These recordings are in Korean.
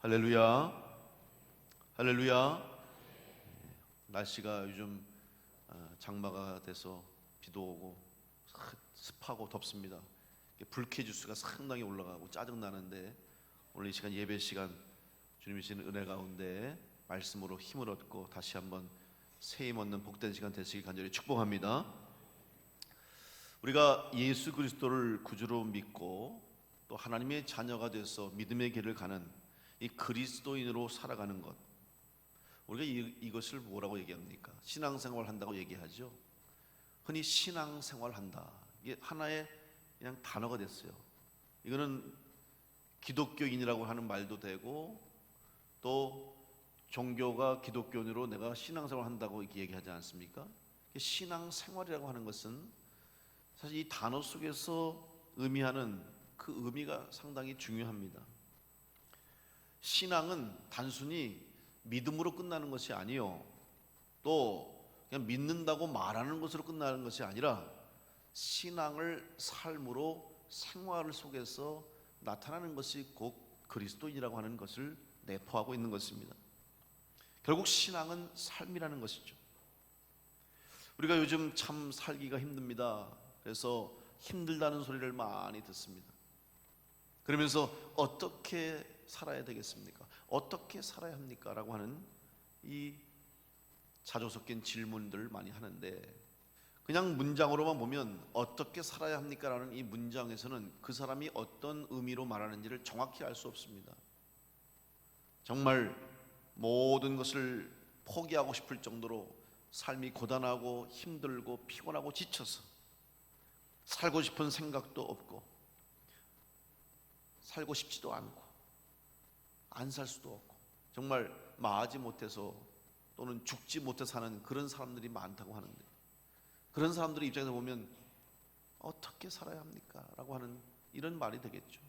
할렐루야, 할렐루야. 날씨가 요즘 장마가 돼서 비도 오고 습하고 덥습니다. 불쾌지수가 상당히 올라가고 짜증나는데, 오늘 이 시간 예배 시간 주님이 주시는 은혜 가운데 말씀으로 힘을 얻고 다시 한번 새힘 얻는 복된 시간 되시길 간절히 축복합니다. 우리가 예수 그리스도를 구주로 믿고 또 하나님의 자녀가 돼서 믿음의 길을 가는 이 그리스도인으로 살아가는 것, 우리가 이것을 뭐라고 얘기합니까? 신앙생활 한다고 얘기하죠. 흔히 신앙생활 한다, 이게 하나의 그냥 단어가 됐어요. 이거는 기독교인이라고 하는 말도 되고, 또 종교가 기독교인으로 내가 신앙생활 한다고 이렇게 얘기하지 않습니까? 신앙생활이라고 하는 것은 사실 이 단어 속에서 의미하는 그 의미가 상당히 중요합니다. 신앙은 단순히 믿음으로 끝나는 것이 아니요, 또 그냥 믿는다고 말하는 것으로 끝나는 것이 아니라 신앙을 삶으로 생활 속에서 나타나는 것이 곧 그리스도인이라고 하는 것을 내포하고 있는 것입니다. 결국 신앙은 삶이라는 것이죠. 우리가 요즘 참 살기가 힘듭니다. 그래서 힘들다는 소리를 많이 듣습니다. 그러면서 어떻게 살아야 되겠습니까? 어떻게 살아야 합니까? 라고 하는 이 자주 섞인 질문들을 많이 하는데, 그냥 문장으로만 보면 어떻게 살아야 합니까? 라는 이 문장에서는 그 사람이 어떤 의미로 말하는지를 정확히 알 수 없습니다. 정말 모든 것을 포기하고 싶을 정도로 삶이 고단하고 힘들고 피곤하고 지쳐서 살고 싶은 생각도 없고 살고 싶지도 않고 안 살 수도 없고 정말 마하지 못해서 또는 죽지 못해 사는 그런 사람들이 많다고 하는데, 그런 사람들의 입장에서 보면 어떻게 살아야 합니까? 라고 하는 이런 말이 되겠죠.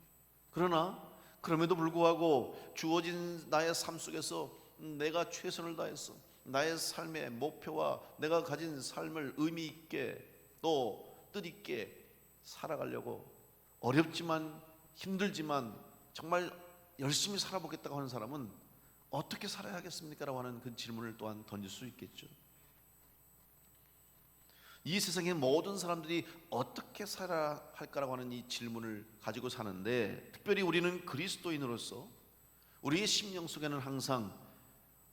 그러나 그럼에도 불구하고 주어진 나의 삶 속에서 내가 최선을 다해서 나의 삶의 목표와 내가 가진 삶을 의미 있게 또 뜻있게 살아가려고 어렵지만 힘들지만 정말 열심히 살아보겠다고 하는 사람은 어떻게 살아야 하겠습니까? 라고 하는 그 질문을 또한 던질 수 있겠죠. 이 세상의 모든 사람들이 어떻게 살아야 할까라고 하는 이 질문을 가지고 사는데, 특별히 우리는 그리스도인으로서 우리의 심령 속에는 항상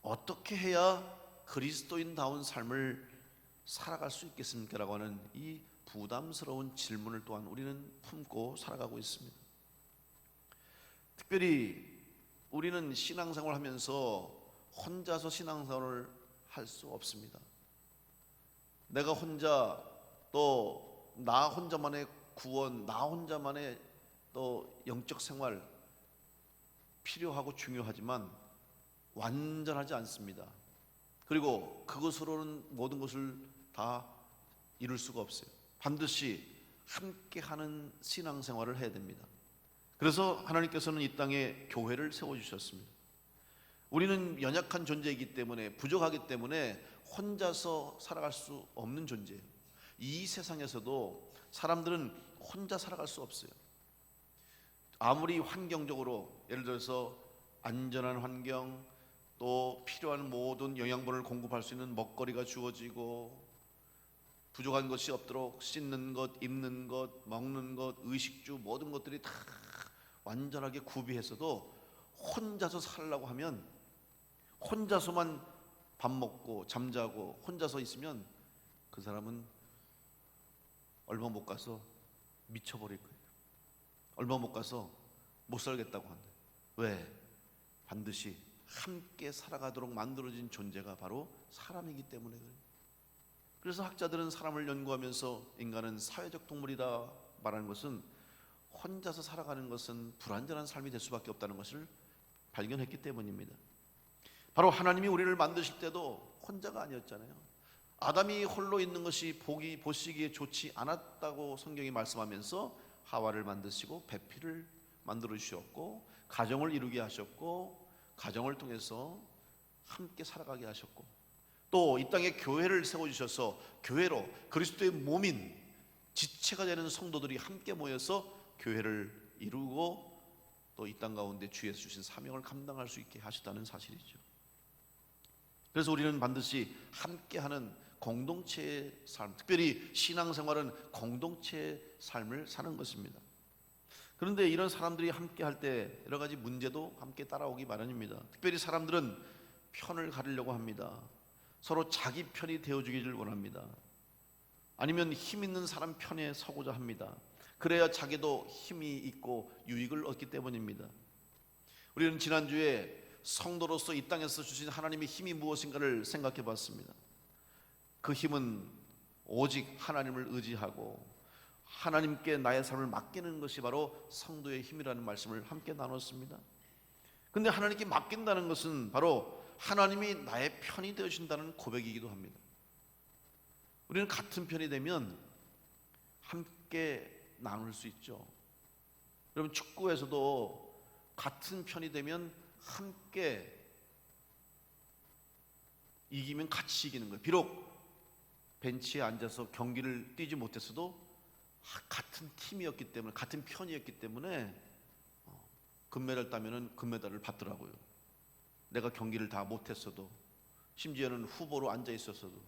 어떻게 해야 그리스도인다운 삶을 살아갈 수 있겠습니까? 라고 하는 이 부담스러운 질문을 또한 우리는 품고 살아가고 있습니다. 특별히 우리는 신앙생활을 하면서 혼자서 신앙생활을 할 수 없습니다. 내가 혼자, 또 나 혼자만의 구원, 나 혼자만의 또 영적 생활 필요하고 중요하지만 완전하지 않습니다. 그리고 그것으로는 모든 것을 다 이룰 수가 없어요. 반드시 함께하는 신앙생활을 해야 됩니다. 그래서 하나님께서는 이 땅에 교회를 세워주셨습니다. 우리는 연약한 존재이기 때문에, 부족하기 때문에 혼자서 살아갈 수 없는 존재예요. 이 세상에서도 사람들은 혼자 살아갈 수 없어요. 아무리 환경적으로, 예를 들어서 안전한 환경, 또 필요한 모든 영양분을 공급할 수 있는 먹거리가 주어지고, 부족한 것이 없도록 씻는 것, 입는 것, 먹는 것, 의식주 모든 것들이 다 완전하게 구비해서도 혼자서 살려고 하면, 혼자서만 밥 먹고 잠자고 혼자서 있으면 그 사람은 얼마 못 가서 미쳐버릴 거예요. 얼마 못 가서 못 살겠다고 한다. 왜? 반드시 함께 살아가도록 만들어진 존재가 바로 사람이기 때문에 그래요. 그래서 학자들은 사람을 연구하면서 인간은 사회적 동물이다 말하는 것은, 혼자서 살아가는 것은 불완전한 삶이 될 수밖에 없다는 것을 발견했기 때문입니다. 바로 하나님이 우리를 만드실 때도 혼자가 아니었잖아요. 아담이 홀로 있는 것이 보시기에 좋지 않았다고 성경이 말씀하면서 하와를 만드시고 배필을 만들어 주셨고, 가정을 이루게 하셨고, 가정을 통해서 함께 살아가게 하셨고, 또 이 땅에 교회를 세워주셔서 교회로 그리스도의 몸인 지체가 되는 성도들이 함께 모여서 교회를 이루고 또 이 땅 가운데 주에서 주신 사명을 감당할 수 있게 하시다는 사실이죠. 그래서 우리는 반드시 함께하는 공동체의 삶, 특별히 신앙생활은 공동체의 삶을 사는 것입니다. 그런데 이런 사람들이 함께할 때 여러 가지 문제도 함께 따라오기 마련입니다. 특별히 사람들은 편을 가르려고 합니다. 서로 자기 편이 되어주기를 원합니다. 아니면 힘 있는 사람 편에 서고자 합니다. 그래야 자기도 힘이 있고 유익을 얻기 때문입니다. 우리는 지난주에 성도로서 이 땅에서 주신 하나님의 힘이 무엇인가를 생각해 봤습니다. 그 힘은 오직 하나님을 의지하고 하나님께 나의 삶을 맡기는 것이 바로 성도의 힘이라는 말씀을 함께 나눴습니다. 그런데 하나님께 맡긴다는 것은 바로 하나님이 나의 편이 되어주신다는 고백이기도 합니다. 우리는 같은 편이 되면 함께 나눌 수 있죠. 여러분, 축구에서도 같은 편이 되면 함께 이기면 같이 이기는 거예요. 비록 벤치에 앉아서 경기를 뛰지 못했어도 같은 팀이었기 때문에, 같은 편이었기 때문에 금메달 따면은 금메달을 받더라고요. 내가 경기를 다 못했어도, 심지어는 후보로 앉아 있었어도.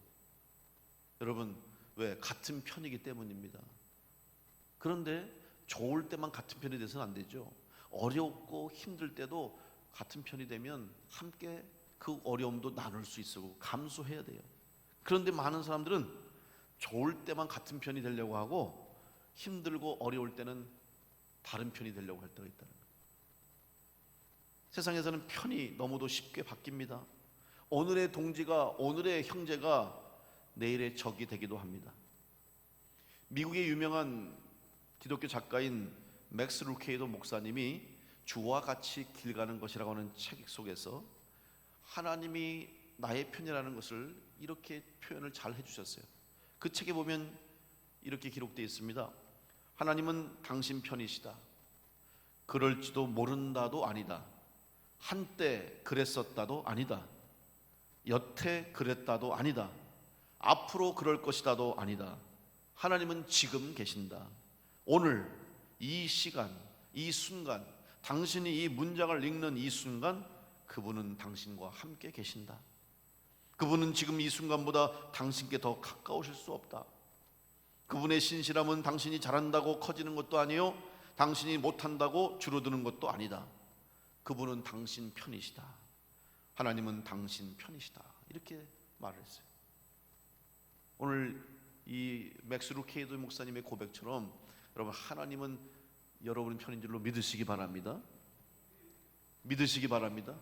여러분, 왜? 같은 편이기 때문입니다. 그런데 좋을 때만 같은 편이 돼서는 안 되죠. 어렵고 힘들 때도 같은 편이 되면 함께 그 어려움도 나눌 수 있고 감수해야 돼요. 그런데 많은 사람들은 좋을 때만 같은 편이 되려고 하고 힘들고 어려울 때는 다른 편이 되려고 할 때가 있다는 거예요. 세상에서는 편이 너무도 쉽게 바뀝니다. 오늘의 동지가, 오늘의 형제가 내일의 적이 되기도 합니다. 미국의 유명한 기독교 작가인 맥스 루케이도 목사님이 주와 같이 길 가는 것이라고 하는 책 속에서 하나님이 나의 편이라는 것을 이렇게 표현을 잘 해주셨어요. 그 책에 보면 이렇게 기록되어 있습니다. 하나님은 당신 편이시다. 그럴지도 모른다도 아니다. 한때 그랬었다도 아니다. 여태 그랬다도 아니다. 앞으로 그럴 것이다도 아니다. 하나님은 지금 계신다. 오늘 이 시간, 이 순간, 당신이 이 문장을 읽는 이 순간 그분은 당신과 함께 계신다. 그분은 지금 이 순간보다 당신께 더 가까우실 수 없다. 그분의 신실함은 당신이 잘한다고 커지는 것도 아니요, 당신이 못한다고 줄어드는 것도 아니다. 그분은 당신 편이시다. 하나님은 당신 편이시다. 이렇게 말을 했어요. 오늘 이 맥스 루케이도 목사님의 고백처럼 여러분, 하나님은 여러분의 편인 줄로 믿으시기 바랍니다. 믿으시기 바랍니다.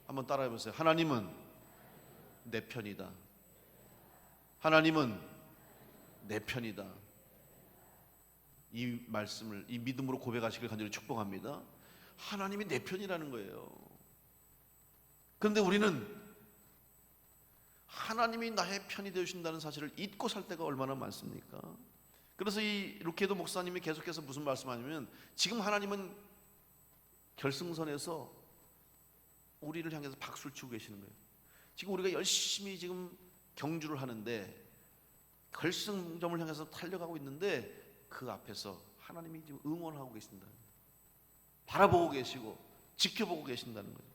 한번 따라해 보세요. 하나님은 내 편이다. 하나님은 내 편이다. 이 말씀을, 이 믿음으로 고백하시길 간절히 축복합니다. 하나님이 내 편이라는 거예요. 그런데 우리는 하나님이 나의 편이 되어주신다는 사실을 잊고 살 때가 얼마나 많습니까? 그래서 이 루케도 목사님이 계속해서 무슨 말씀하냐면, 지금 하나님은 결승선에서 우리를 향해서 박수를 치고 계시는 거예요. 지금 우리가 열심히 지금 경주를 하는데 결승점을 향해서 달려가고 있는데 그 앞에서 하나님이 지금 응원하고 계신다. 바라보고 계시고 지켜보고 계신다는 거예요.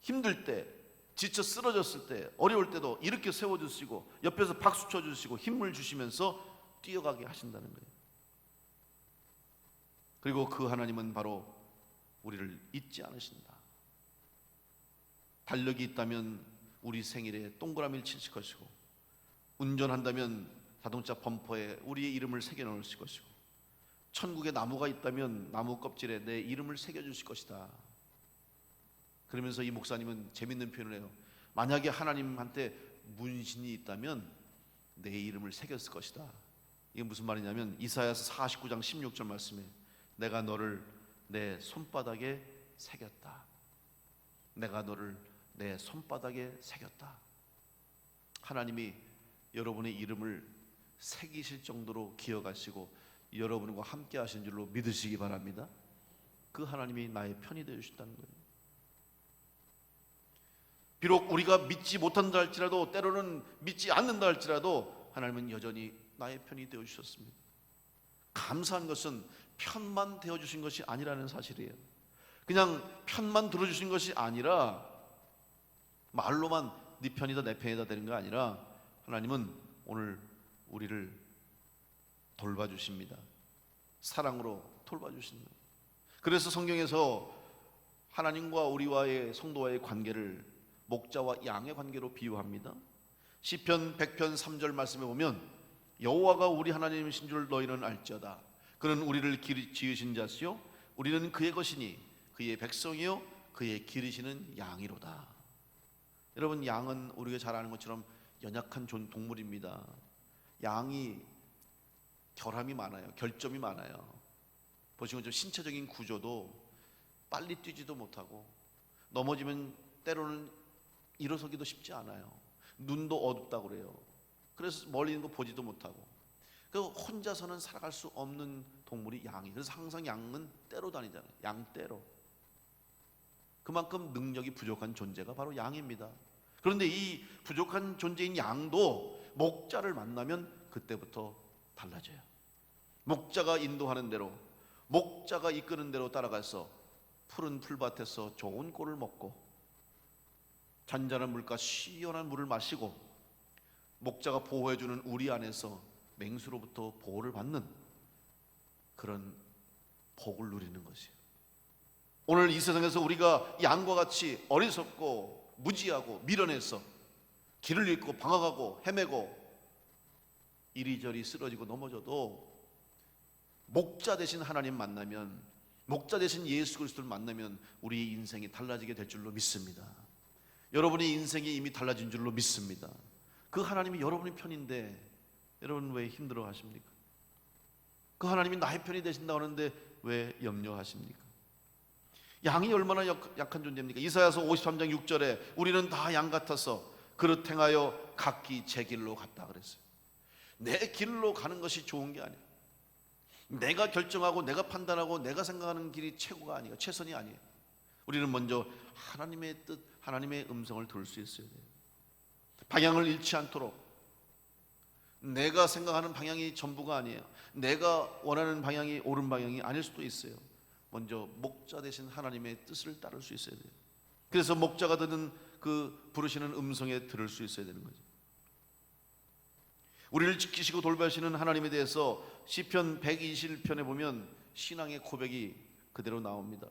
힘들 때, 지쳐 쓰러졌을 때, 어려울 때도 이렇게 세워주시고 옆에서 박수 쳐주시고 힘을 주시면서 뛰어가게 하신다는 거예요. 그리고 그 하나님은 바로 우리를 잊지 않으신다. 달력이 있다면 우리 생일에 동그라미를 치실 것이고, 운전한다면 자동차 범퍼에 우리의 이름을 새겨 놓으실 것이고, 천국에 나무가 있다면 나무 껍질에 내 이름을 새겨 주실 것이다. 그러면서 이 목사님은 재밌는 표현을 해요. 만약에 하나님한테 문신이 있다면 내 이름을 새겼을 것이다. 이게 무슨 말이냐면 이사야서 49장 16절 말씀에 내가 너를 내 손바닥에 새겼다. 내가 너를 내 손바닥에 새겼다. 하나님이 여러분의 이름을 새기실 정도로 기억하시고 여러분과 함께 하신 줄로 믿으시기 바랍니다. 그 하나님이 나의 편이 되어주신다는 거예요. 비록 우리가 믿지 못한다 할지라도, 때로는 믿지 않는다 할지라도 하나님은 여전히 나의 편이 되어주셨습니다. 감사한 것은 편만 되어주신 것이 아니라는 사실이에요. 그냥 편만 들어주신 것이 아니라 말로만 네 편이다 내 편이다 되는 거 아니라 하나님은 오늘 우리를 돌봐주십니다. 사랑으로 돌봐주십니다. 그래서 성경에서 하나님과 우리와의 성도와의 관계를 목자와 양의 관계로 비유합니다. 시편 100편 3절 말씀에 보면 여호와가 우리 하나님이신 줄 너희는 알지어다. 그는 우리를 지으신 자시요 우리는 그의 것이니 그의 백성이요 그의 기르시는 양이로다. 여러분, 양은 우리가 잘 아는 것처럼 연약한 동물입니다. 양이 결함이 많아요. 결점이 많아요. 보시면 좀 신체적인 구조도 빨리 뛰지도 못하고 넘어지면 때로는 일어서기도 쉽지 않아요. 눈도 어둡다고 그래요. 그래서 멀리 있는 거 보지도 못하고 그 혼자서는 살아갈 수 없는 동물이 양이. 그래서 항상 양은 떼로 다니잖아요. 양떼로. 그만큼 능력이 부족한 존재가 바로 양입니다. 그런데 이 부족한 존재인 양도 목자를 만나면 그때부터 달라져요. 목자가 인도하는 대로, 목자가 이끄는 대로 따라가서 푸른 풀밭에서 좋은 꼴을 먹고 잔잔한 물과 시원한 물을 마시고 목자가 보호해주는 우리 안에서 맹수로부터 보호를 받는 그런 복을 누리는 것이에요. 오늘 이 세상에서 우리가 양과 같이 어리석고 무지하고 미련해서 길을 잃고 방황하고 헤매고 이리저리 쓰러지고 넘어져도 목자 되신 하나님 만나면, 목자 되신 예수 그리스도를 만나면 우리 인생이 달라지게 될 줄로 믿습니다. 여러분의 인생이 이미 달라진 줄로 믿습니다. 그 하나님이 여러분의 편인데 여러분 왜 힘들어 하십니까? 그 하나님이 나의 편이 되신다고 하는데 왜 염려하십니까? 양이 얼마나 약한 존재입니까? 이사야서 53장 6절에 우리는 다 양 같아서 그릇 행하여 각기 제 길로 갔다 그랬어요. 내 길로 가는 것이 좋은 게 아니에요. 내가 결정하고 내가 판단하고 내가 생각하는 길이 최고가 아니에요. 최선이 아니에요. 우리는 먼저 하나님의 뜻, 하나님의 음성을 들을 수 있어야 돼요. 방향을 잃지 않도록. 내가 생각하는 방향이 전부가 아니에요. 내가 원하는 방향이 옳은 방향이 아닐 수도 있어요. 먼저 목자 되신 하나님의 뜻을 따를 수 있어야 돼요. 그래서 목자가 듣는 그 부르시는 음성에 들을 수 있어야 되는 거죠. 우리를 지키시고 돌봐주시는 하나님에 대해서 시편 121편에 보면 신앙의 고백이 그대로 나옵니다.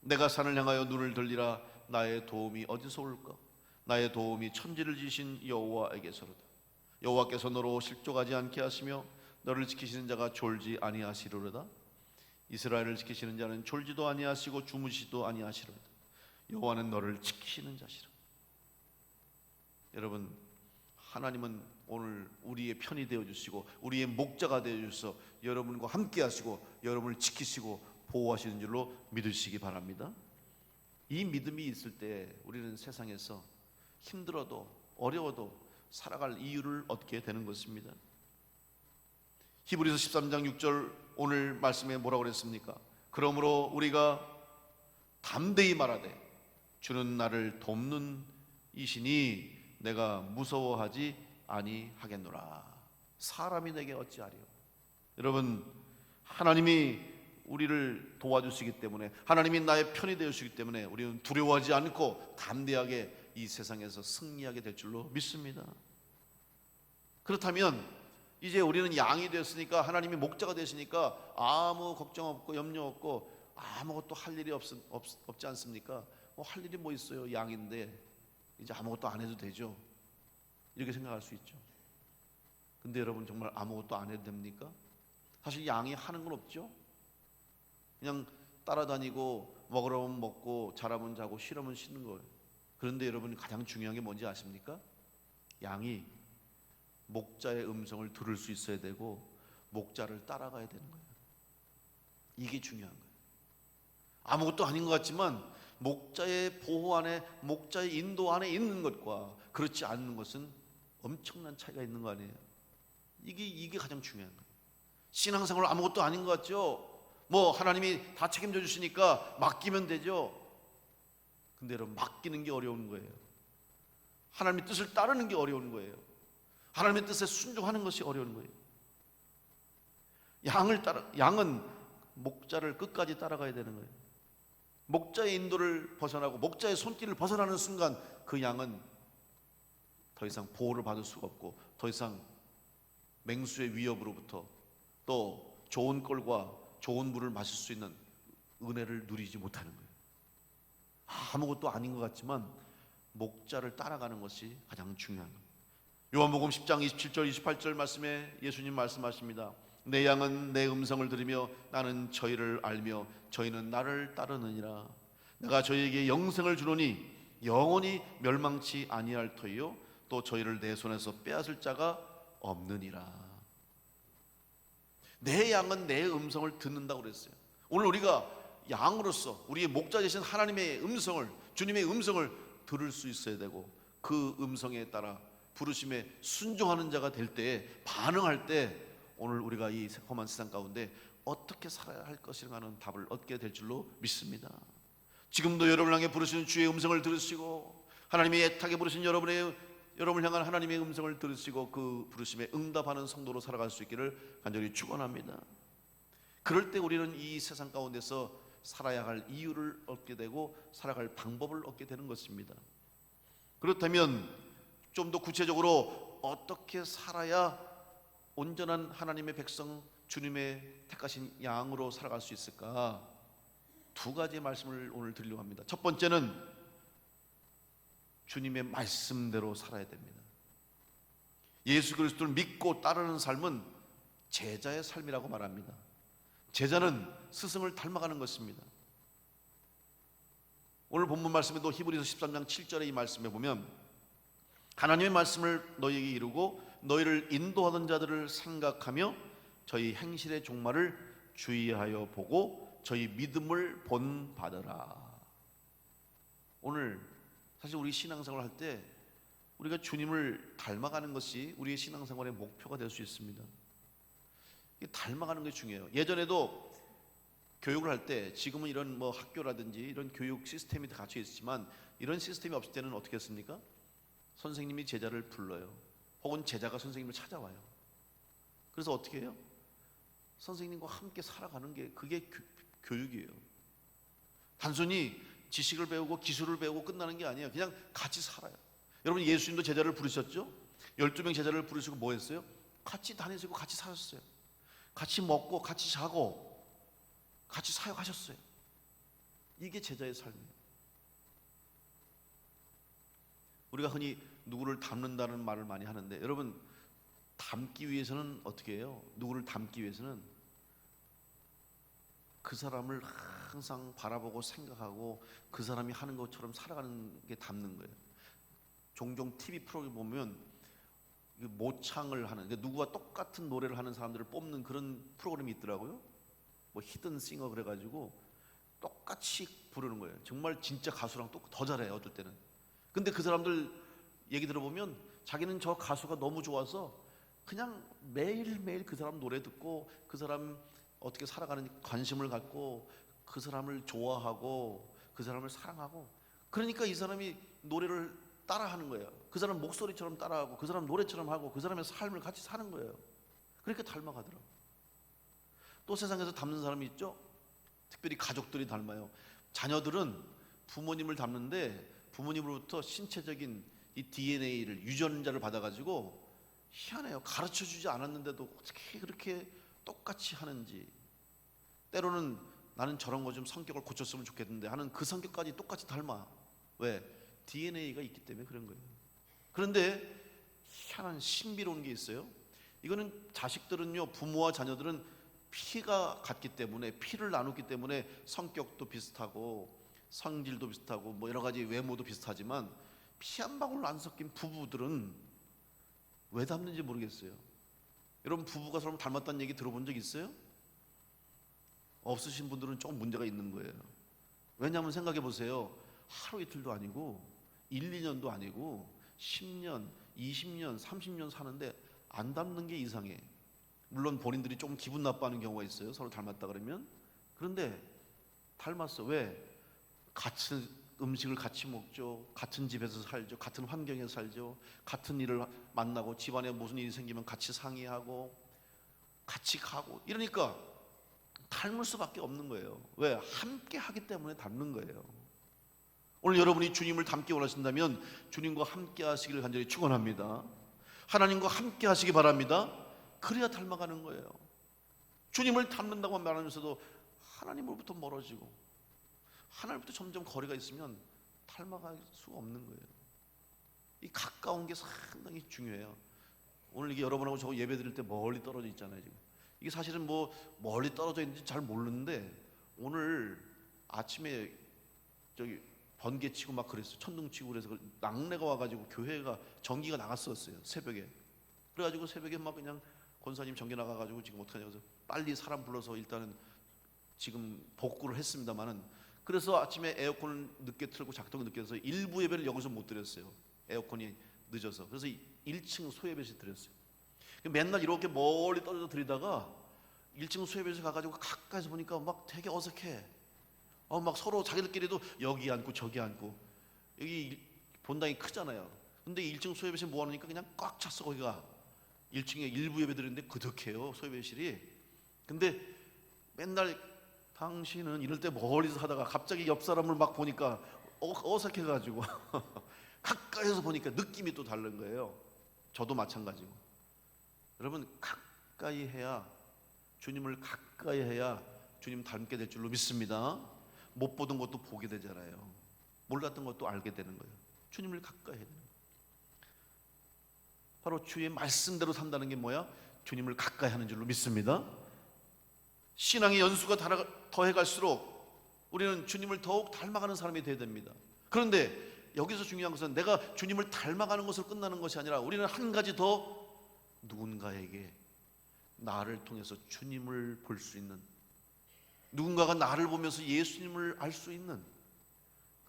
내가 산을 향하여 눈을 들리라. 나의 도움이 어디서 올까? 나의 도움이 천지를 지으신 여호와에게서로다. 여호와께서 너로 실족하지 않게 하시며 너를 지키시는 자가 졸지 아니하시리로다. 이스라엘을 지키시는 자는 졸지도 아니하시고 주무시도 아니하시리로다. 여호와는 너를 지키시는 자시라. 여러분, 하나님은 오늘 우리의 편이 되어주시고 우리의 목자가 되어주셔서 여러분과 함께 하시고 여러분을 지키시고 보호하시는 줄로 믿으시기 바랍니다. 이 믿음이 있을 때 우리는 세상에서 힘들어도 어려워도 살아갈 이유를 얻게 되는 것입니다. 히브리서 13장 6절 오늘 말씀에 뭐라고 그랬습니까? 그러므로 우리가 담대히 말하되 주는 나를 돕는 이시니 내가 무서워하지 아니하겠노라. 사람이 내게 어찌하리요? 여러분, 하나님이 우리를 도와주시기 때문에, 하나님이 나의 편이 되어주시기 때문에 우리는 두려워하지 않고 담대하게 이 세상에서 승리하게 될 줄로 믿습니다. 그렇다면 이제 우리는 양이 되었으니까, 하나님이 목자가 되시니까 아무 걱정 없고 염려 없고 아무것도 할 일이 없지 않습니까? 할 일이 뭐 있어요? 양인데 이제 아무것도 안 해도 되죠. 이렇게 생각할 수 있죠. 근데 여러분, 정말 아무것도 안 해도 됩니까? 사실 양이 하는 건 없죠. 그냥 따라다니고 먹으라면 먹고 자라면 자고 쉬라면 쉬는 거예요. 그런데 여러분, 가장 중요한 게 뭔지 아십니까? 양이 목자의 음성을 들을 수 있어야 되고 목자를 따라가야 되는 거예요. 이게 중요한 거예요. 아무것도 아닌 것 같지만 목자의 보호 안에, 목자의 인도 안에 있는 것과 그렇지 않는 것은 엄청난 차이가 있는 거 아니에요. 이게 가장 중요한 거예요. 신앙생활 아무것도 아닌 것 같죠? 하나님이 다 책임져 주시니까 맡기면 되죠. 근데 여러분, 맡기는 게 어려운 거예요. 하나님의 뜻을 따르는 게 어려운 거예요. 하나님의 뜻에 순종하는 것이 어려운 거예요. 양은 목자를 끝까지 따라가야 되는 거예요. 목자의 인도를 벗어나고 목자의 손길을 벗어나는 순간 그 양은 더 이상 보호를 받을 수가 없고 더 이상 맹수의 위협으로부터 또 좋은 꼴과 좋은 물을 마실 수 있는 은혜를 누리지 못하는 거예요. 아무것도 아닌 것 같지만 목자를 따라가는 것이 가장 중요한 거예요. 요한복음 10장 27절 28절 말씀에 예수님 말씀하십니다. 내 양은 내 음성을 들으며 나는 저희를 알며 저희는 나를 따르느니라. 내가 저희에게 영생을 주노니 영원히 멸망치 아니할 터이요 또 저희를 내 손에서 빼앗을 자가 없느니라. 내 양은 내 음성을 듣는다고 그랬어요. 오늘 우리가 양으로서 우리의 목자 되신 하나님의 음성을, 주님의 음성을 들을 수 있어야 되고 그 음성에 따라 부르심에 순종하는 자가 될 때, 반응할 때 오늘 우리가 이 험한 세상 가운데 어떻게 살아야 할 것인가 하는 답을 얻게 될 줄로 믿습니다. 지금도 여러분을 향해 부르시는 주의 음성을 들으시고 하나님의 애타게 부르신 여러분을 향한 하나님의 음성을 들으시고 그 부르심에 응답하는 성도로 살아갈 수 있기를 간절히 축원합니다. 그럴 때 우리는 이 세상 가운데서 살아야 할 이유를 얻게 되고 살아갈 방법을 얻게 되는 것입니다. 그렇다면 좀 더 구체적으로 어떻게 살아야 온전한 하나님의 백성, 주님의 택하신 양으로 살아갈 수 있을까? 두 가지의 말씀을 오늘 드리려고 합니다. 첫 번째는 주님의 말씀대로 살아야 됩니다. 예수 그리스도를 믿고 따르는 삶은 제자의 삶이라고 말합니다. 제자는 스승을 닮아가는 것입니다. 오늘 본문 말씀에도 히브리서 13장 7절의 이 말씀에 보면 하나님의 말씀을 너희에게 이루고 너희를 인도하던 자들을 생각하며 저희 행실의 종말을 주의하여 보고 저희 믿음을 본받으라. 오늘 사실 우리 신앙생활을 할 때 우리가 주님을 닮아가는 것이 우리의 신앙생활의 목표가 될 수 있습니다. 닮아가는 게 중요해요. 예전에도 교육을 할 때, 지금은 이런 학교라든지 이런 교육 시스템이 다 갖춰 있지만 이런 시스템이 없을 때는 어떻게 했습니까? 선생님이 제자를 불러요. 혹은 제자가 선생님을 찾아와요. 그래서 어떻게 해요? 선생님과 함께 살아가는 게 그게 교육이에요. 단순히 지식을 배우고 기술을 배우고 끝나는 게 아니에요. 그냥 같이 살아요. 여러분 예수님도 제자를 부르셨죠? 12명 제자를 부르시고 뭐 했어요? 같이 다니시고 같이 사셨어요. 같이 먹고 같이 자고 같이 사역하셨어요. 이게 제자의 삶이에요. 우리가 흔히 누구를 닮는다는 말을 많이 하는데 여러분 닮기 위해서는 어떻게 해요? 누구를 닮기 위해서는 그 사람을 항상 바라보고 생각하고 그 사람이 하는 것처럼 살아가는 게 닮는 거예요. 종종 TV 프로그램 보면 모창을 하는, 누구와 똑같은 노래를 하는 사람들을 뽑는 그런 프로그램이 있더라고요. 히든 싱어 그래가지고 똑같이 부르는 거예요. 정말 진짜 가수랑 또 더 잘해요, 어떨 때는. 근데 그 사람들 얘기 들어보면 자기는 저 가수가 너무 좋아서 그냥 매일매일 그 사람 노래 듣고 그 사람 어떻게 살아가는지 관심을 갖고 그 사람을 좋아하고 그 사람을 사랑하고, 그러니까 이 사람이 노래를 따라하는 거예요. 그 사람 목소리처럼 따라하고 그 사람 노래처럼 하고 그 사람의 삶을 같이 사는 거예요. 그러니까 닮아가더라고요. 또 세상에서 닮는 사람이 있죠. 특별히 가족들이 닮아요. 자녀들은 부모님을 닮는데 부모님으로부터 신체적인 이 DNA를, 유전자를 받아가지고 희한해요. 가르쳐주지 않았는데도 어떻게 그렇게 똑같이 하는지. 때로는 나는 저런 거 좀 성격을 고쳤으면 좋겠는데 하는 그 성격까지 똑같이 닮아. 왜? DNA가 있기 때문에 그런 거예요. 그런데 희한한 신비로운 게 있어요. 이거는 자식들은요, 부모와 자녀들은 피가 같기 때문에, 피를 나누기 때문에 성격도 비슷하고 성질도 비슷하고 여러 가지 외모도 비슷하지만 피 한 방울 안 섞인 부부들은 왜 닮는지 모르겠어요. 여러분 부부가 서로 닮았다는 얘기 들어본 적 있어요? 없으신 분들은 조금 문제가 있는 거예요. 왜냐하면 생각해 보세요. 하루 이틀도 아니고 1, 2년도 아니고 10년, 20년, 30년 사는데 안 닮는 게 이상해. 물론 본인들이 조금 기분 나빠하는 경우가 있어요. 서로 닮았다 그러면. 그런데 닮았어. 왜? 같은 음식을 같이 먹죠. 같은 집에서 살죠. 같은 환경에서 살죠. 같은 일을 만나고 집안에 무슨 일이 생기면 같이 상의하고 같이 가고 이러니까 닮을 수밖에 없는 거예요. 왜? 함께 하기 때문에 닮는 거예요. 오늘 여러분이 주님을 닮기 원하신다면 주님과 함께 하시기를 간절히 축원합니다. 하나님과 함께 하시기 바랍니다. 그래야 닮아가는 거예요. 주님을 닮는다고 말하면서도 하나님으로부터 멀어지고 하나님부터 점점 거리가 있으면 닮아갈 수가 없는 거예요. 이 가까운 게 상당히 중요해요. 오늘 이게 여러분하고 저 예배 드릴 때 멀리 떨어져 있잖아요. 지금 이게 사실은 뭐 멀리 떨어져 있는지 잘 모르는데 오늘 아침에 저기 번개 치고 막 그랬어요. 천둥 치고 그래서 낙뢰가 와가지고 교회가 전기가 나갔었어요. 새벽에. 그래가지고 새벽에 막 그냥 권사님 전기 나가가지고 지금 어떡하냐 그래서 빨리 사람 불러서 일단은 지금 복구를 했습니다만은, 그래서 아침에 에어컨을 늦게 틀고 작동을 늦게 해서 일부 예배를 여기서 못 드렸어요. 에어컨이 늦어서. 그래서 1층 소예배실 드렸어요. 맨날 이렇게 멀리 떨어져 드리다가 1층 소예배실 가가지고 가까이서 보니까 막 되게 어색해. 막 서로 자기들끼리도 여기 앉고 저기 앉고, 여기 본당이 크잖아요. 근데 1층 소예배실 모아놓으니까 그냥 꽉 찼어. 거기가 1층에 일부 예배 드리는데 그득해요, 소예배실이. 근데 맨날 당신은 이럴 때 멀리서 하다가 갑자기 옆 사람을 막 보니까 어색해가지고 가까이서 보니까 느낌이 또 다른 거예요. 저도 마찬가지고. 여러분, 가까이 해야, 주님을 가까이 해야 주님 닮게 될 줄로 믿습니다. 못 보던 것도 보게 되잖아요. 몰랐던 것도 알게 되는 거예요. 주님을 가까이 해야 되는 거예요. 바로 주의 말씀대로 산다는 게 뭐야? 주님을 가까이 하는 줄로 믿습니다. 신앙의 연수가 더해갈수록 우리는 주님을 더욱 닮아가는 사람이 되어야 됩니다. 그런데 여기서 중요한 것은 내가 주님을 닮아가는 것으로 끝나는 것이 아니라 우리는 한 가지 더, 누군가에게 나를 통해서 주님을 볼 수 있는, 누군가가 나를 보면서 예수님을 알 수 있는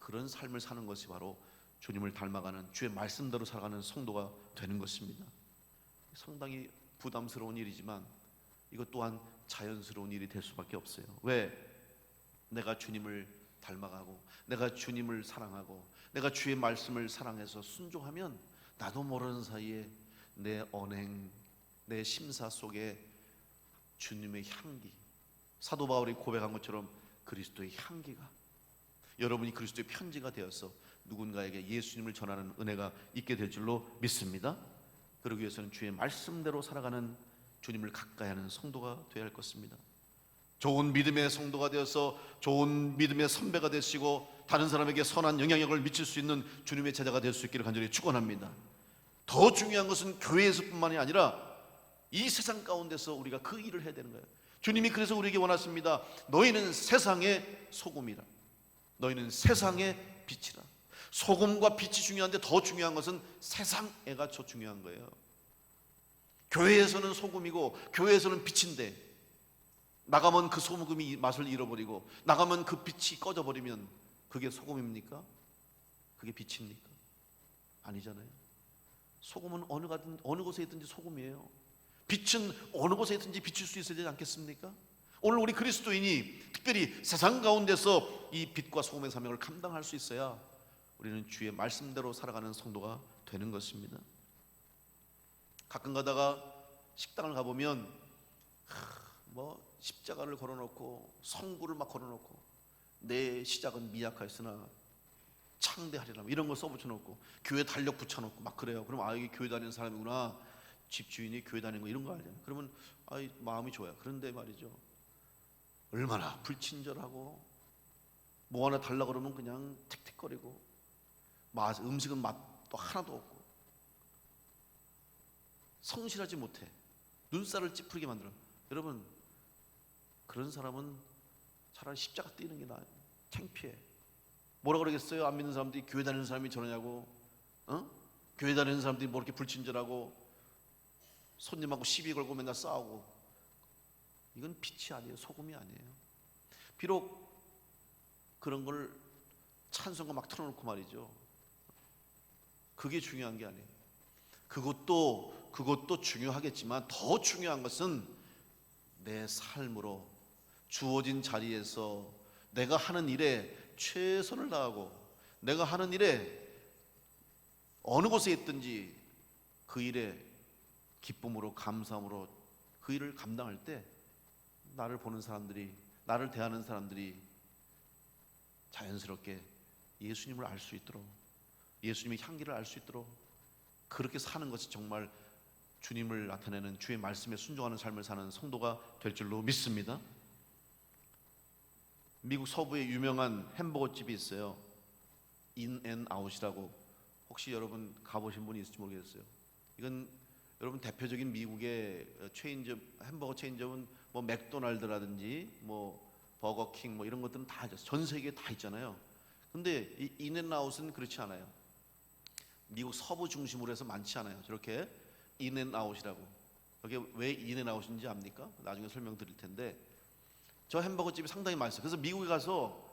그런 삶을 사는 것이 바로 주님을 닮아가는, 주의 말씀대로 살아가는 성도가 되는 것입니다. 상당히 부담스러운 일이지만 이것 또한 자연스러운 일이 될 수밖에 없어요. 왜? 내가 주님을 닮아가고 내가 주님을 사랑하고 내가 주의 말씀을 사랑해서 순종하면 나도 모르는 사이에 내 언행, 내 심사 속에 주님의 향기, 사도 바울이 고백한 것처럼 그리스도의 향기가, 여러분이 그리스도의 편지가 되어서 누군가에게 예수님을 전하는 은혜가 있게 될 줄로 믿습니다. 그러기 위해서는 주의 말씀대로 살아가는, 주님을 가까이 하는 성도가 되어야 할 것입니다. 좋은 믿음의 성도가 되어서 좋은 믿음의 선배가 되시고 다른 사람에게 선한 영향력을 미칠 수 있는 주님의 제자가 될 수 있기를 간절히 축원합니다. 더 중요한 것은 교회에서뿐만이 아니라 이 세상 가운데서 우리가 그 일을 해야 되는 거예요. 주님이 그래서 우리에게 원하십니다. 너희는 세상의 소금이라. 너희는 세상의 빛이라. 소금과 빛이 중요한데 더 중요한 것은 세상애가 더 중요한 거예요. 교회에서는 소금이고 교회에서는 빛인데 나가면 그 소금이 맛을 잃어버리고 나가면 그 빛이 꺼져버리면 그게 소금입니까? 그게 빛입니까? 아니잖아요. 소금은 어느 곳에 있든지 소금이에요. 빛은 어느 곳에 있든지 비칠 수 있어야 되지 않겠습니까? 오늘 우리 그리스도인이 특별히 세상 가운데서 이 빛과 소금의 사명을 감당할 수 있어야 우리는 주의 말씀대로 살아가는 성도가 되는 것입니다. 가끔 가다가 식당을 가보면 뭐 십자가를 걸어놓고 성구를 막 걸어놓고 내 시작은 미약하였으나 창대하리라 이런 거 써붙여놓고 교회 달력 붙여놓고 막 그래요. 그럼 이게 교회 다니는 사람이구나, 집주인이 교회 다니는 거 이런 거 알잖아요. 그러면 마음이 좋아요. 그런데 말이죠, 얼마나 불친절하고 뭐 하나 달라 그러면 그냥 틱틱거리고 음식은 맛도 하나도 없고 성실하지 못해 눈살을 찌푸리게 만들어. 여러분, 그런 사람은 차라리 십자가 띄는 게 나아요. 창피해. 뭐라 그러겠어요? 안 믿는 사람들이 교회 다니는 사람이 저러냐고. 교회 다니는 사람들이 뭐 이렇게 불친절하고 손님하고 시비 걸고 맨날 싸우고. 이건 빛이 아니에요. 소금이 아니에요. 비록 그런 걸 찬송가 막 틀어놓고 말이죠, 그게 중요한 게 아니에요. 그것도 중요하겠지만 더 중요한 것은 내 삶으로 주어진 자리에서 내가 하는 일에 최선을 다하고 내가 하는 일에 어느 곳에 있든지 그 일에 기쁨으로 감사함으로 그 일을 감당할 때 나를 보는 사람들이, 나를 대하는 사람들이 자연스럽게 예수님을 알 수 있도록, 예수님의 향기를 알 수 있도록 그렇게 사는 것이 정말 주님을 나타내는, 주의 말씀에 순종하는 삶을 사는 성도가 될 줄로 믿습니다. 미국 서부에 유명한 햄버거 집이 있어요. 인앤아웃이라고. 혹시 여러분 가보신 분이 있을지 모르겠어요. 이건 여러분 대표적인 미국의 체인점, 햄버거 체인점은 뭐 맥도날드라든지 뭐 버거킹 뭐 이런 것들은 다 전 세계에 다 있잖아요. 근데 이 인앤아웃은 그렇지 않아요. 미국 서부 중심으로 해서 많지 않아요. 저렇게 인앤아웃이라고. 여기 왜 인앤아웃인지 압니까? 나중에 설명드릴 텐데, 저 햄버거 집이 상당히 맛있어요. 그래서 미국에 가서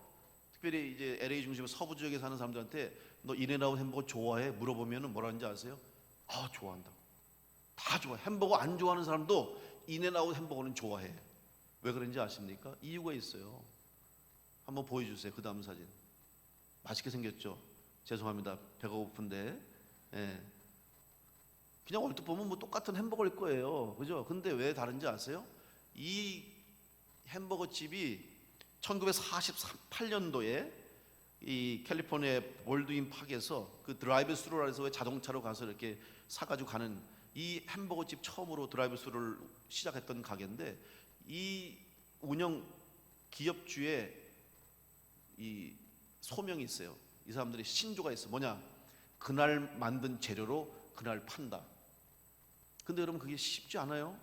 특별히 이제 LA 중심 서부 지역에 사는 사람들한테 너 인앤아웃 햄버거 좋아해? 물어보면은 뭐라는지 아세요? 아, 좋아한다고. 다 좋아. 햄버거 안 좋아하는 사람도 인앤아웃 햄버거는 좋아해. 왜 그런지 아십니까? 이유가 있어요. 한번 보여주세요. 그 다음 사진. 맛있게 생겼죠? 죄송합니다. 배가 고픈데. 예. 그냥 얼핏 보면 뭐 똑같은 햄버거일 거예요. 그죠? 근데 왜 다른지 아세요? 이 햄버거 집이 1948년도에 이 캘리포니아의 볼드윈 파크에서 그 드라이브 스루라 해서 왜 자동차로 가서 이렇게 사가지고 가는 이 햄버거 집 처음으로 드라이브 스루를 시작했던 가게인데, 이 운영 기업주의 이 소명이 있어요. 이 사람들이 신조가 있어. 뭐냐? 그날 만든 재료로 그날 판다. 근데 여러분 그게 쉽지 않아요.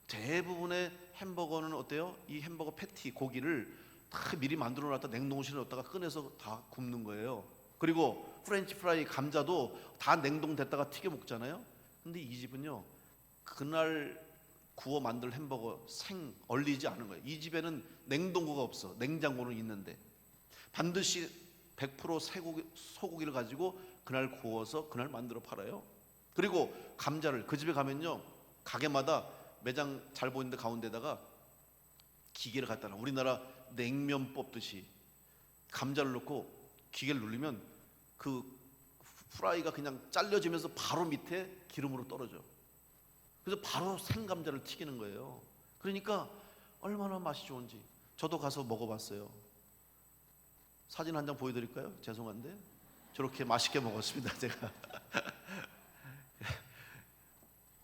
대부분의 햄버거는 어때요? 이 햄버거 패티, 고기를 다 미리 만들어 놨다 냉동실에 넣었다가 꺼내서 다 굽는 거예요. 그리고 프렌치 프라이, 감자도 다 냉동됐다가 튀겨 먹잖아요. 근데 이 집은요, 그날 구워 만들 햄버거 생 얼리지 않은 거예요. 이 집에는 냉동고가 없어. 냉장고는 있는데 반드시 100% 소고기를 가지고 그날 구워서 그날 만들어 팔아요. 그리고 감자를, 그 집에 가면요, 가게마다 매장 잘 보이는데 가운데다가 기계를 갖다 놔. 우리나라 냉면 뽑듯이 감자를 넣고 기계를 눌리면 그 프라이가 그냥 잘려지면서 바로 밑에 기름으로 떨어져. 그래서 바로 생감자를 튀기는 거예요. 그러니까 얼마나 맛이 좋은지. 저도 가서 먹어봤어요. 사진 한 장 보여드릴까요? 죄송한데 저렇게 맛있게 먹었습니다. 제가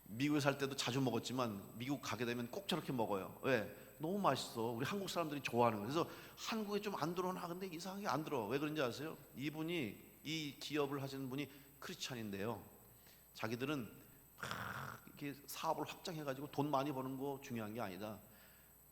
미국에 살 때도 자주 먹었지만 미국 가게 되면 꼭 저렇게 먹어요. 왜? 너무 맛있어. 우리 한국 사람들이 좋아하는 거예요. 그래서 한국에 좀 안 들어오나? 근데 이상하게 안 들어. 왜 그런지 아세요? 이분이, 이 기업을 하시는 분이 크리스찬인데요, 자기들은 이렇게 사업을 확장해가지고 돈 많이 버는 거 중요한 게 아니다.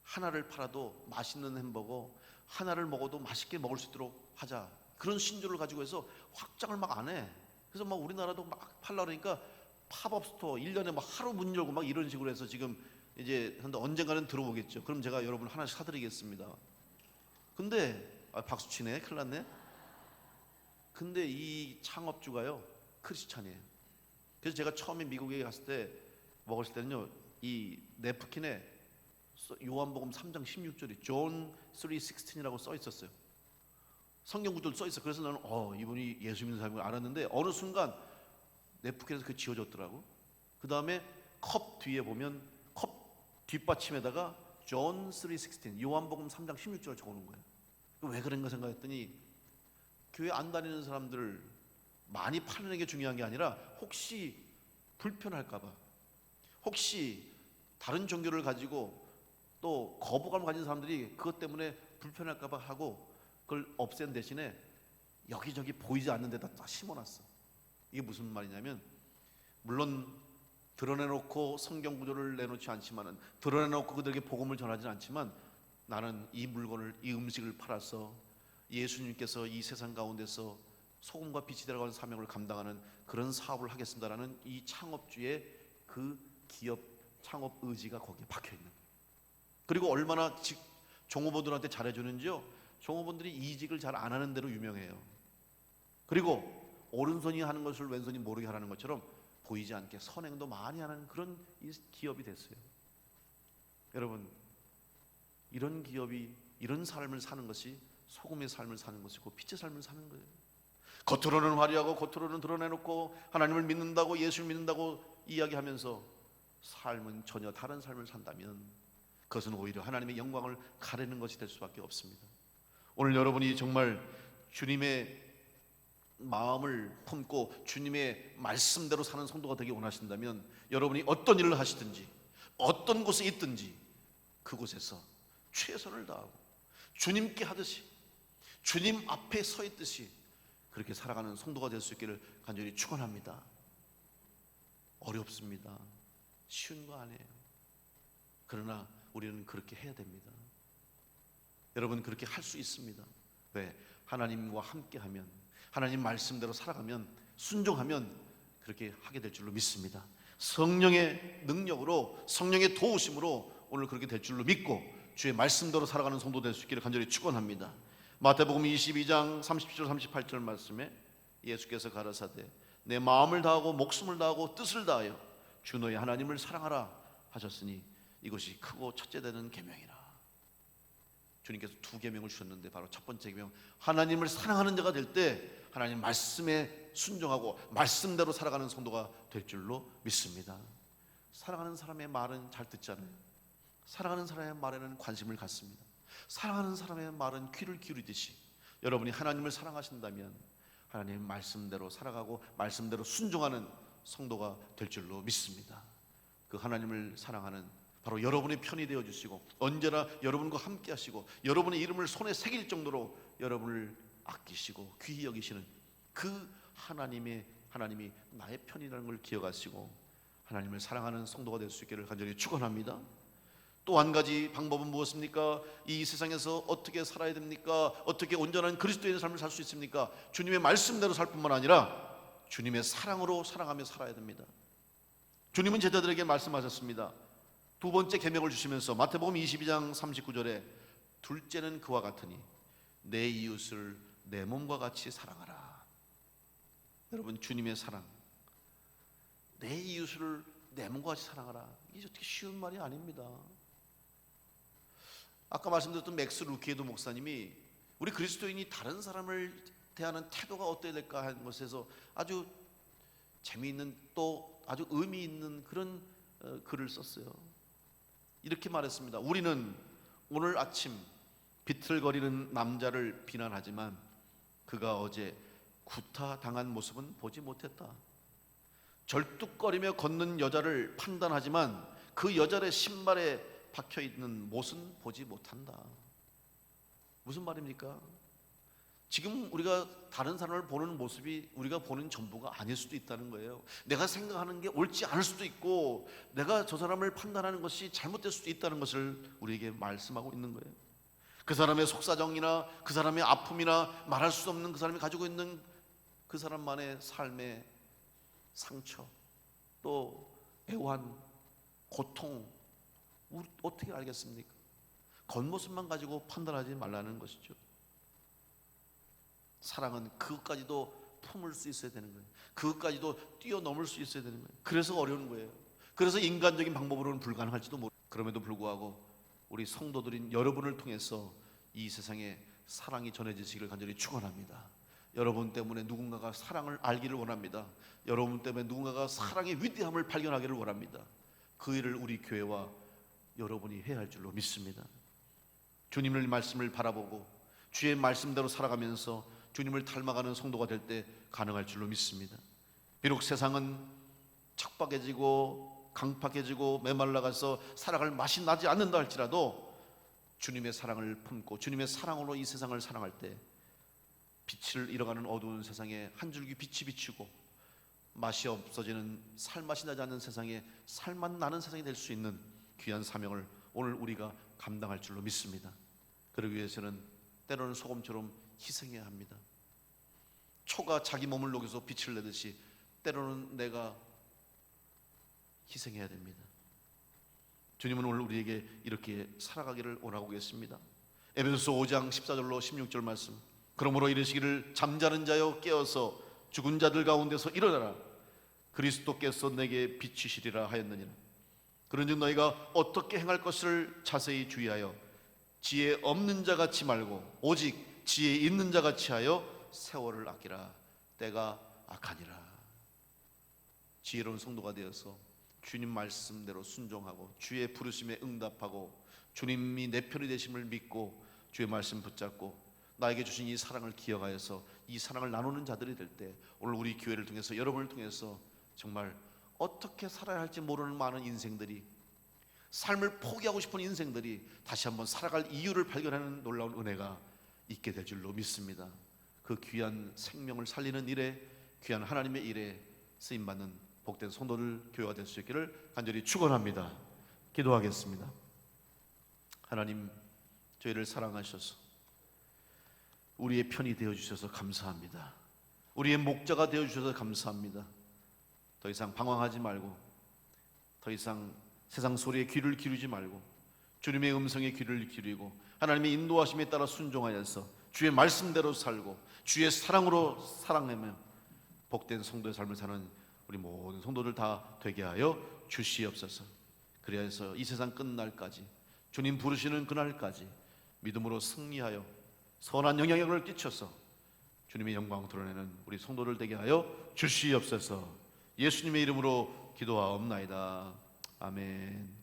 하나를 팔아도 맛있는 햄버거 하나를 먹어도 맛있게 먹을 수 있도록 하자. 그런 신조를 가지고 해서 확장을 막 안 해. 그래서 막 우리나라도 막 팔라 그러니까 팝업 스토어 1년에 막 하루 문 열고 막 이런 식으로 해서 지금 이제 근데 언젠가는 들어오겠죠. 그럼 제가 여러분 하나씩 사드리겠습니다. 근데 박수 치네. 큰일 났네. 근데 이 창업주가요, 크리스찬이에요. 그래서 제가 처음에 미국에 갔을 때 먹었을 때는요, 이 냅킨에 요한복음 3장 16절이 John 3:16이라고 써 있었어요. 성경 구절도 써 있어. 그래서 나는 이분이 예수 믿는 사람인 걸 알았는데 어느 순간 냅킨에서 그 지워졌더라고. 그 다음에 컵 뒤에 보면 컵 뒷받침에다가 John 3:16 요한복음 3장 16절을 적어놓은 거예요. 왜 그런가 생각했더니 교회 안 다니는 사람들 많이 파는 게 중요한 게 아니라 혹시 불편할까봐, 혹시 다른 종교를 가지고 또 거부감을 가진 사람들이 그것 때문에 불편할까봐 하고 그걸 없앤 대신에 여기저기 보이지 않는 데다 다 심어놨어. 이게 무슨 말이냐면, 물론 드러내놓고 성경 구조를 내놓지 않지만은, 드러내놓고 그들에게 복음을 전하지는 않지만, 나는 이 물건을, 이 음식을 팔아서 예수님께서 이 세상 가운데서 소금과 빛이 들어가는 사명을 감당하는 그런 사업을 하겠습니다라는 이 창업주의 그 기업 창업 의지가 거기에 박혀 있는 거예요. 그리고 얼마나 종업원들한테 잘해주는지요. 종업원들이 이직을 잘 안 하는 대로 유명해요. 그리고 오른손이 하는 것을 왼손이 모르게 하라는 것처럼 보이지 않게 선행도 많이 하는 그런 기업이 됐어요. 여러분, 이런 기업이, 이런 삶을 사는 것이 소금의 삶을 사는 것이고 빛의 삶을 사는 거예요. 겉으로는 화려하고 겉으로는 드러내놓고 하나님을 믿는다고, 예수를 믿는다고 이야기하면서 삶은 전혀 다른 삶을 산다면 그것은 오히려 하나님의 영광을 가리는 것이 될 수밖에 없습니다. 오늘 여러분이 정말 주님의 마음을 품고 주님의 말씀대로 사는 성도가 되기 원하신다면 여러분이 어떤 일을 하시든지 어떤 곳에 있든지 그곳에서 최선을 다하고 주님께 하듯이 주님 앞에 서 있듯이 그렇게 살아가는 성도가 될 수 있기를 간절히 축원합니다. 어렵습니다. 쉬운 거 아니에요. 그러나 우리는 그렇게 해야 됩니다. 여러분, 그렇게 할 수 있습니다. 왜? 하나님과 함께하면, 하나님 말씀대로 살아가면, 순종하면 그렇게 하게 될 줄로 믿습니다. 성령의 능력으로, 성령의 도우심으로 오늘 그렇게 될 줄로 믿고 주의 말씀대로 살아가는 성도 될 수 있기를 간절히 축원합니다. 마태복음 22장 37절 38절 말씀에 예수께서 가라사대 내 마음을 다하고 목숨을 다하고 뜻을 다하여 주 너의 하나님을 사랑하라 하셨으니 이것이 크고 첫째 되는 계명이라. 주님께서 두 계명을 주셨는데 바로 첫 번째 계명, 하나님을 사랑하는 자가 될 때 하나님 말씀에 순종하고 말씀대로 살아가는 성도가 될 줄로 믿습니다. 사랑하는 사람의 말은 잘 듣잖아요. 사랑하는 사람의 말에는 관심을 갖습니다. 사랑하는 사람의 말은 귀를 기울이듯이 여러분이 하나님을 사랑하신다면 하나님의 말씀대로 살아가고 말씀대로 순종하는 성도가 될 줄로 믿습니다. 그 하나님을 사랑하는 바로 여러분의 편이 되어주시고 언제나 여러분과 함께 하시고 여러분의 이름을 손에 새길 정도로 여러분을 아끼시고 귀히 여기시는 그 하나님이 나의 편이라는 걸 기억하시고 하나님을 사랑하는 성도가 될 수 있기를 간절히 축원합니다. 또 한 가지 방법은 무엇입니까? 이 세상에서 어떻게 살아야 됩니까? 어떻게 온전한 그리스도인의 삶을 살 수 있습니까? 주님의 말씀대로 살 뿐만 아니라 주님의 사랑으로 살아가며 살아야 됩니다. 주님은 제자들에게 말씀하셨습니다. 두 번째 계명을 주시면서 마태복음 22장 39절에 둘째는 그와 같으니 내 이웃을 내 몸과 같이 사랑하라. 여러분, 주님의 사랑, 내 이웃을 내 몸과 같이 사랑하라, 이게 어떻게 쉬운 말이 아닙니다. 아까 말씀드렸던 맥스 루키에도 목사님이 우리 그리스도인이 다른 사람을 대하는 태도가 어때야 될까 하는 것에서 아주 재미있는 또 아주 의미 있는 그런 글을 썼어요. 이렇게 말했습니다. 우리는 오늘 아침 비틀거리는 남자를 비난하지만 그가 어제 구타당한 모습은 보지 못했다. 절뚝거리며 걷는 여자를 판단하지만 그 여자의 신발에 박혀있는 못은 보지 못한다. 무슨 말입니까? 지금 우리가 다른 사람을 보는 모습이 우리가 보는 전부가 아닐 수도 있다는 거예요. 내가 생각하는 게 옳지 않을 수도 있고 내가 저 사람을 판단하는 것이 잘못될 수도 있다는 것을 우리에게 말씀하고 있는 거예요. 그 사람의 속사정이나 그 사람의 아픔이나 말할 수 없는 그 사람이 가지고 있는 그 사람만의 삶의 상처, 또 애환, 고통, 어떻게 알겠습니까? 겉모습만 가지고 판단하지 말라는 것이죠. 사랑은 그것까지도 품을 수 있어야 되는 거예요. 그것까지도 뛰어넘을 수 있어야 되는 거예요. 그래서 어려운 거예요. 그래서 인간적인 방법으로는 불가능할지도 모르고 그럼에도 불구하고 우리 성도들인 여러분을 통해서 이 세상에 사랑이 전해지시기를 간절히 축원합니다. 여러분 때문에 누군가가 사랑을 알기를 원합니다. 여러분 때문에 누군가가 사랑의 위대함을 발견하기를 원합니다. 그 일을 우리 교회와 여러분이 해야 할 줄로 믿습니다. 주님의 말씀을 바라보고 주의 말씀대로 살아가면서 주님을 닮아가는 성도가 될 때 가능할 줄로 믿습니다. 비록 세상은 척박해지고 강팍해지고 메말라가서 살아갈 맛이 나지 않는다 할지라도 주님의 사랑을 품고 주님의 사랑으로 이 세상을 사랑할 때 빛을 잃어가는 어두운 세상에 한 줄기 빛이 비추고 맛이 없어지는 살맛이 나지 않는 세상에 살맛 나는 세상이 될 수 있는 귀한 사명을 오늘 우리가 감당할 줄로 믿습니다. 그러기 위해서는 때로는 소금처럼 희생해야 합니다. 초가 자기 몸을 녹여서 빛을 내듯이 때로는 내가 희생해야 됩니다. 주님은 오늘 우리에게 이렇게 살아가기를 원하고 계십니다. 에베소서 5장 14절로 16절 말씀, 그러므로 이르시기를 잠자는 자여 깨어서 죽은 자들 가운데서 일어나라. 그리스도께서 내게 비추시리라 하였느니라. 그런즉 너희가 어떻게 행할 것을 자세히 주의하여 지혜 없는 자 같이 말고 오직 지혜 있는 자 같이 하여 세월을 아끼라. 때가 악하니라. 지혜로운 성도가 되어서 주님 말씀대로 순종하고 주의 부르심에 응답하고 주님이 내 편이 되심을 믿고 주의 말씀 붙잡고 나에게 주신 이 사랑을 기억하여서 이 사랑을 나누는 자들이 될 때, 오늘 우리 교회를 통해서 여러분을 통해서 정말 어떻게 살아야 할지 모르는 많은 인생들이, 삶을 포기하고 싶은 인생들이 다시 한번 살아갈 이유를 발견하는 놀라운 은혜가 있게 될 줄로 믿습니다. 그 귀한 생명을 살리는 일에, 귀한 하나님의 일에 쓰임받는 복된 성도들 교회가 될 수 있기를 간절히 축원합니다. 기도하겠습니다. 하나님, 저희를 사랑하셔서 우리의 편이 되어주셔서 감사합니다. 우리의 목자가 되어주셔서 감사합니다. 더 이상 방황하지 말고, 더 이상 세상 소리에 귀를 기울이지 말고 주님의 음성에 귀를 기울이고 하나님의 인도하심에 따라 순종하여서 주의 말씀대로 살고 주의 사랑으로 사랑하며 복된 성도의 삶을 사는 우리 모든 성도들 다 되게 하여 주시옵소서. 그래서 이 세상 끝날까지, 주님 부르시는 그날까지 믿음으로 승리하여 선한 영향력을 끼쳐서 주님의 영광 드러내는 우리 성도들 되게 하여 주시옵소서. 예수님의 이름으로 기도하옵나이다. 아멘.